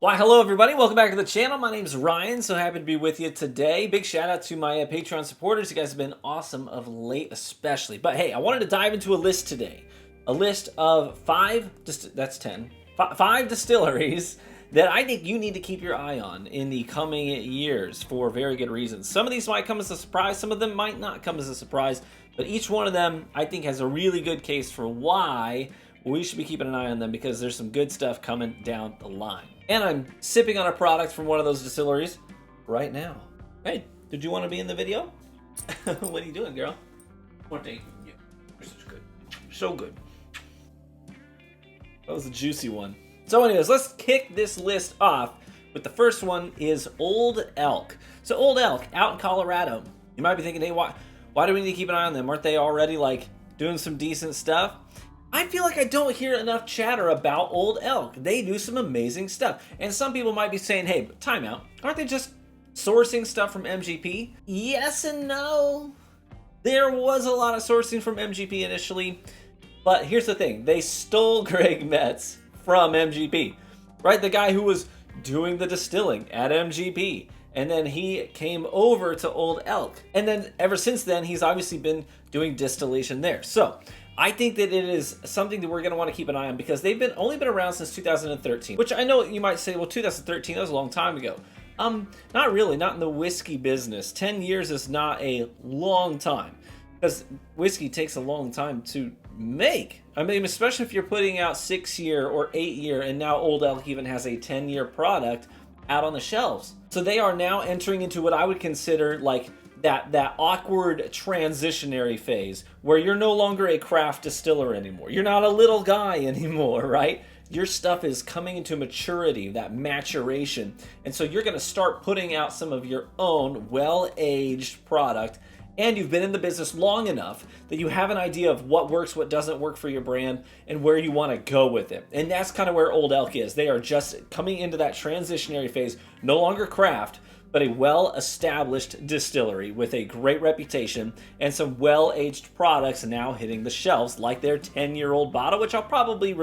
Why, hello everybody, welcome back to the channel. My name is Ryan, so happy to be with you today. Big shout out to my Patreon supporters. You guys have been awesome of late especially. But hey, I wanted to dive into a list today. A list of five distilleries that I think you need to keep your eye on in the coming years for very good reasons. Some of these might come as a surprise, some of them might not come as a surprise, but each one of them I think has a really good case for why we should be keeping an eye on them, because there's some good stuff coming down the line. And I'm sipping on a product from one of those distilleries right now. Hey, did you want to be in the video? What are you doing, girl? One thing. Yeah, this is good. So good. That was a juicy one. So anyways, let's kick this list off with the first one is Old Elk. So Old Elk out in Colorado. You might be thinking, hey, why do we need to keep an eye on them? Aren't they already like doing some decent stuff? I feel like I don't hear enough chatter about Old Elk. They do some amazing stuff. And some people might be saying, hey, time out. Aren't they just sourcing stuff from MGP? Yes and no. There was a lot of sourcing from MGP initially. But here's the thing. They stole Greg Metz from MGP. Right? The guy who was doing the distilling at MGP. And then he came over to Old Elk. And then ever since then, he's obviously been doing distillation there. So I think that it is something that we're going to want to keep an eye on, because they've only been around since 2013, which I know you might say, well, 2013, that was a long time ago. Not really, not in the whiskey business. 10 years is not a long time, because whiskey takes a long time to make. I mean, especially if you're putting out 6-year or 8-year, and now Old Elk even has a 10-year product out on the shelves. So they are now entering into what I would consider like that awkward transitionary phase where you're no longer a craft distiller anymore. You're not a little guy anymore, right? Your stuff is coming into maturity, that maturation. And so you're going to start putting out some of your own well-aged product, and you've been in the business long enough that you have an idea of what works, what doesn't work for your brand, and where you want to go with it. And that's kind of where Old Elk is. They are just coming into that transitionary phase, no longer craft, but a well-established distillery with a great reputation and some well-aged products now hitting the shelves, like their 10-year-old bottle, which I'll probably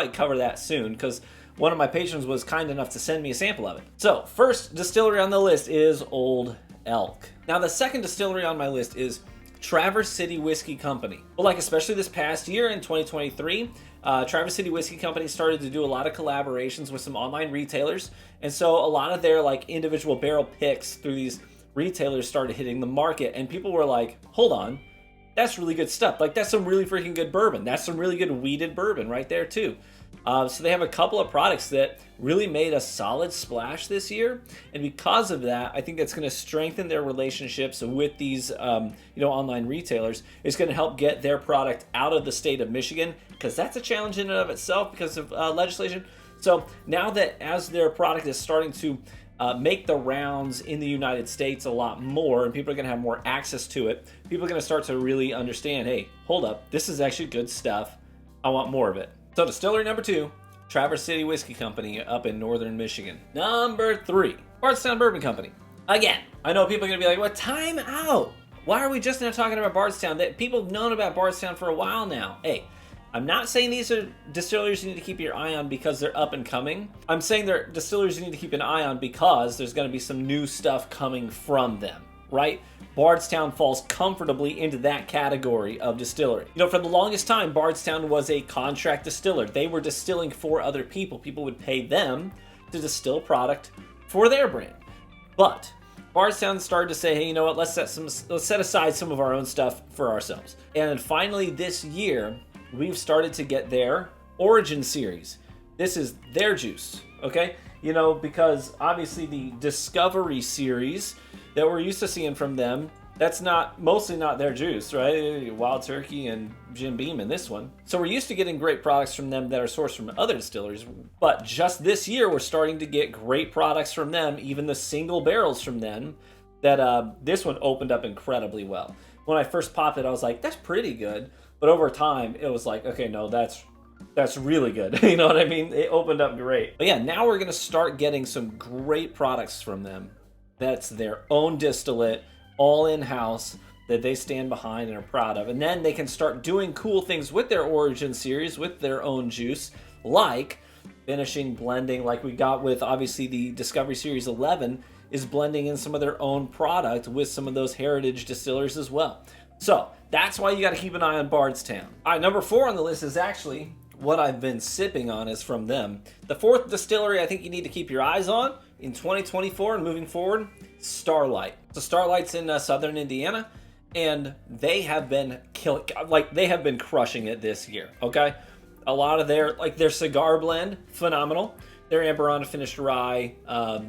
cover that soon, because one of my patrons was kind enough to send me a sample of it. So, first distillery on the list is Old Elk. Now, the second distillery on my list is Traverse City Whiskey Company. Well, like especially this past year in 2023, Traverse City Whiskey Company started to do a lot of collaborations with some online retailers, and so a lot of their like individual barrel picks through these retailers started hitting the market, and people were like, hold on, that's really good stuff. Like, that's some really freaking good bourbon. That's some really good weeded bourbon right there too. So they have a couple of products that really made a solid splash this year, and because of that, I think that's going to strengthen their relationships with these online retailers. It's going to help get their product out of the state of Michigan, because that's a challenge in and of itself because of legislation. So now that as their product is starting to make the rounds in the United States a lot more, and people are going to have more access to it, people are going to start to really understand, hey, hold up, this is actually good stuff. I want more of it. So distillery number 2, Traverse City Whiskey Company up in northern Michigan. Number 3, Bardstown Bourbon Company. Again, I know people are going to be like, well, time out. Why are we just now talking about Bardstown? People have known about Bardstown for a while now. Hey, I'm not saying these are distilleries you need to keep your eye on because they're up and coming. I'm saying they're distilleries you need to keep an eye on because there's going to be some new stuff coming from them, right? Bardstown falls comfortably into that category of distillery. You know, for the longest time, Bardstown was a contract distiller. They were distilling for other people. People would pay them to distill product for their brand. But Bardstown started to say, hey, you know what, let's set aside some of our own stuff for ourselves. And finally this year, we've started to get their Origin series. This is their juice, okay? You know, because obviously the Discovery series that we're used to seeing from them, that's mostly not their juice, right? Wild Turkey and Jim Beam in this one. So we're used to getting great products from them that are sourced from other distilleries, but just this year we're starting to get great products from them, even the single barrels from them, that this one opened up incredibly well. When I first popped it, I was like, that's pretty good. But over time, it was like, okay, no, that's really good. You know what I mean? It opened up great. But yeah, now we're going to start getting some great products from them. That's their own distillate, all in-house, that they stand behind and are proud of. And then they can start doing cool things with their Origin series, with their own juice, like finishing, blending, like we got with obviously the Discovery Series 11, is blending in some of their own product with some of those heritage distilleries as well. So that's why you got to keep an eye on Bardstown. All right, number 4 on the list is actually what I've been sipping on is from them. The 4th distillery I think you need to keep your eyes on in 2024 and moving forward, Starlight. So Starlight's in southern Indiana, and they have been crushing it this year, okay? A lot of their cigar blend, phenomenal. Their Amberana finished rye.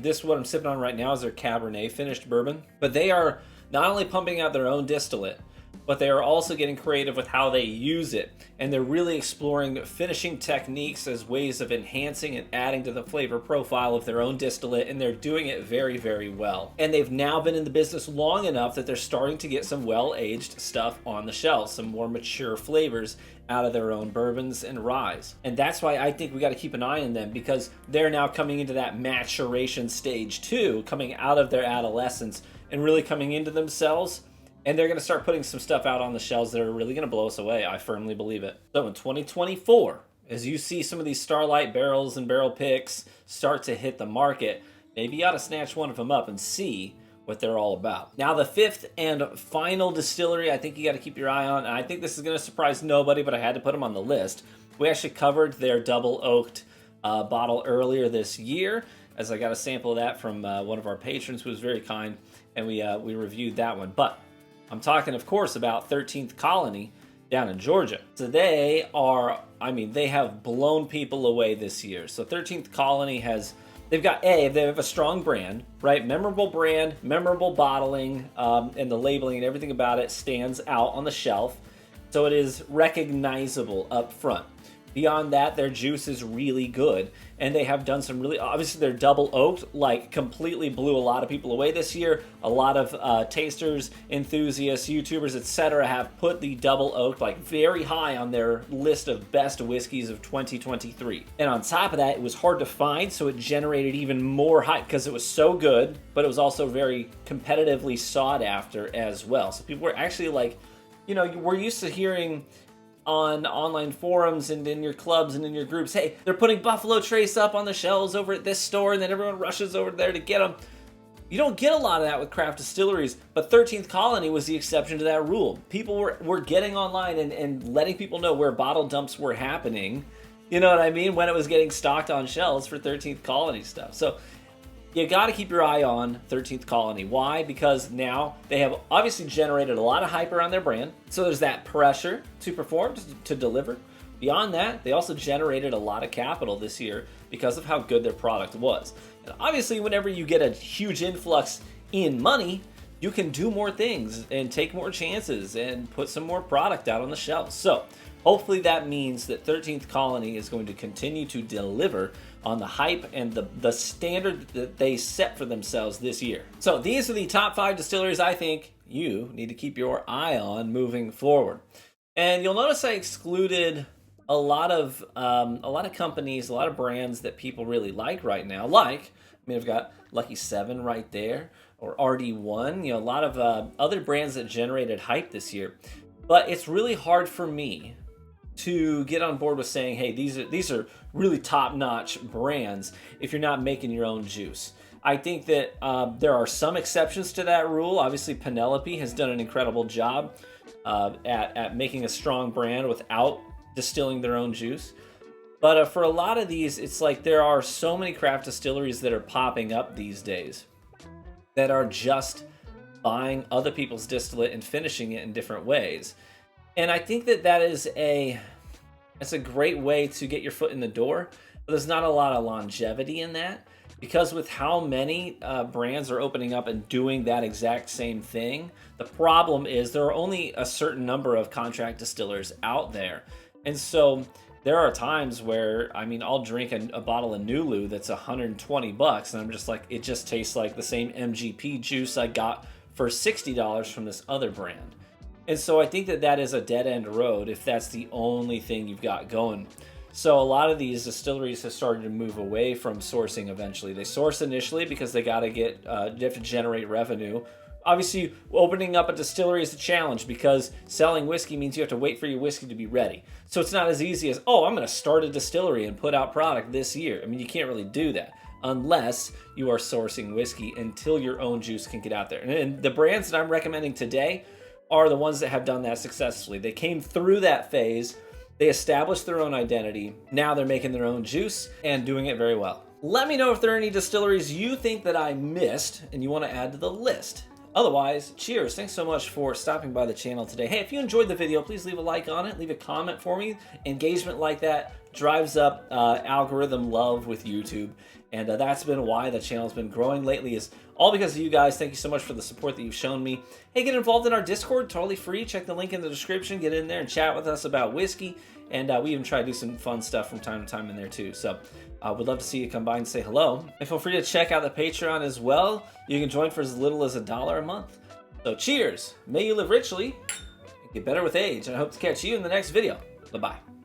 This, what I'm sipping on right now, is their Cabernet finished bourbon. But they are not only pumping out their own distillate, but they are also getting creative with how they use it. And they're really exploring finishing techniques as ways of enhancing and adding to the flavor profile of their own distillate, and they're doing it very, very well. And they've now been in the business long enough that they're starting to get some well-aged stuff on the shelves, some more mature flavors out of their own bourbons and ryes. And that's why I think we got to keep an eye on them, because they're now coming into that maturation stage too, coming out of their adolescence and really coming into themselves. And they're going to start putting some stuff out on the shelves that are really going to blow us away. I firmly believe it. So in 2024, as you see some of these Starlight barrels and barrel picks start to hit the market, maybe you ought to snatch one of them up and see what they're all about. Now, the 5th and final distillery I think you got to keep your eye on, and I think this is going to surprise nobody, but I had to put them on the list. We actually covered their double oaked bottle earlier this year, as I got a sample of that from one of our patrons who was very kind, and we reviewed that one. But I'm talking, of course, about 13th Colony down in Georgia. So they have blown people away this year. So 13th Colony they have a strong brand, right? Memorable brand, memorable bottling, and the labeling and everything about it stands out on the shelf. So it is recognizable up front. Beyond that, their juice is really good, and they have done some really, obviously their double oaked, completely blew a lot of people away this year. A lot of tasters, enthusiasts, YouTubers, etc. have put the double oaked very high on their list of best whiskeys of 2023. And on top of that, it was hard to find, so it generated even more hype because it was so good, but it was also very competitively sought after as well. So people were actually we're used to hearing on online forums and in your clubs and in your groups, hey, they're putting Buffalo Trace up on the shelves over at this store, and then everyone rushes over there to get them. You don't get a lot of that with craft distilleries, but 13th Colony was the exception to that rule. People were getting online and letting people know where bottle dumps were happening, you know what I mean, when it was getting stocked on shelves for 13th Colony stuff. So you got to keep your eye on 13th Colony. Why? Because now they have obviously generated a lot of hype around their brand. So there's that pressure to perform, to deliver. Beyond that, they also generated a lot of capital this year because of how good their product was. And obviously, whenever you get a huge influx in money, you can do more things and take more chances and put some more product out on the shelves. So hopefully that means that 13th Colony is going to continue to deliver on the hype and the standard that they set for themselves this year. So these are the top 5 distilleries I think you need to keep your eye on moving forward. And you'll notice I excluded a lot of companies, a lot of brands that people really like right now. I've got Lucky 7 right there, or RD1, a lot of other brands that generated hype this year. But it's really hard for me to get on board with saying, hey, these are really top-notch brands if you're not making your own juice. I think that there are some exceptions to that rule. Obviously, Penelope has done an incredible job at making a strong brand without distilling their own juice. But for a lot of these, it's like there are so many craft distilleries that are popping up these days that are just buying other people's distillate and finishing it in different ways. And I think that is it's a great way to get your foot in the door, but there's not a lot of longevity in that, because with how many brands are opening up and doing that exact same thing, the problem is there are only a certain number of contract distillers out there. And so there are times where, I'll drink a bottle of Nulu that's $120, and I'm just like, it just tastes like the same MGP juice I got for $60 from this other brand. And so I think that is a dead-end road if that's the only thing you've got going. So a lot of these distilleries have started to move away from sourcing eventually. They source initially because they got to they have to generate revenue Obviously, opening up a distillery is a challenge because selling whiskey means you have to wait for your whiskey to be ready. So it's not as easy as, oh, I'm going to start a distillery and put out product this year. I mean, you can't really do that unless you are sourcing whiskey until your own juice can get out there. And the brands that I'm recommending today are the ones that have done that successfully. They came through that phase, they established their own identity, now they're making their own juice and doing it very well. Let me know if there are any distilleries you think that I missed and you want to add to the list. Otherwise, cheers. Thanks so much for stopping by the channel today. Hey, if you enjoyed the video, please leave a like on it. Leave a comment for me. Engagement like that drives up algorithm love with YouTube. And that's been why the channel's been growing lately, is all because of you guys. Thank you so much for the support that you've shown me. Hey, get involved in our Discord, totally free. Check the link in the description. Get in there and chat with us about whiskey. And we even try to do some fun stuff from time to time in there too. So would love to see you come by and say hello. And feel free to check out the Patreon as well. You can join for as little as $1 a month. So cheers. May you live richly and get better with age. And I hope to catch you in the next video. Bye-bye.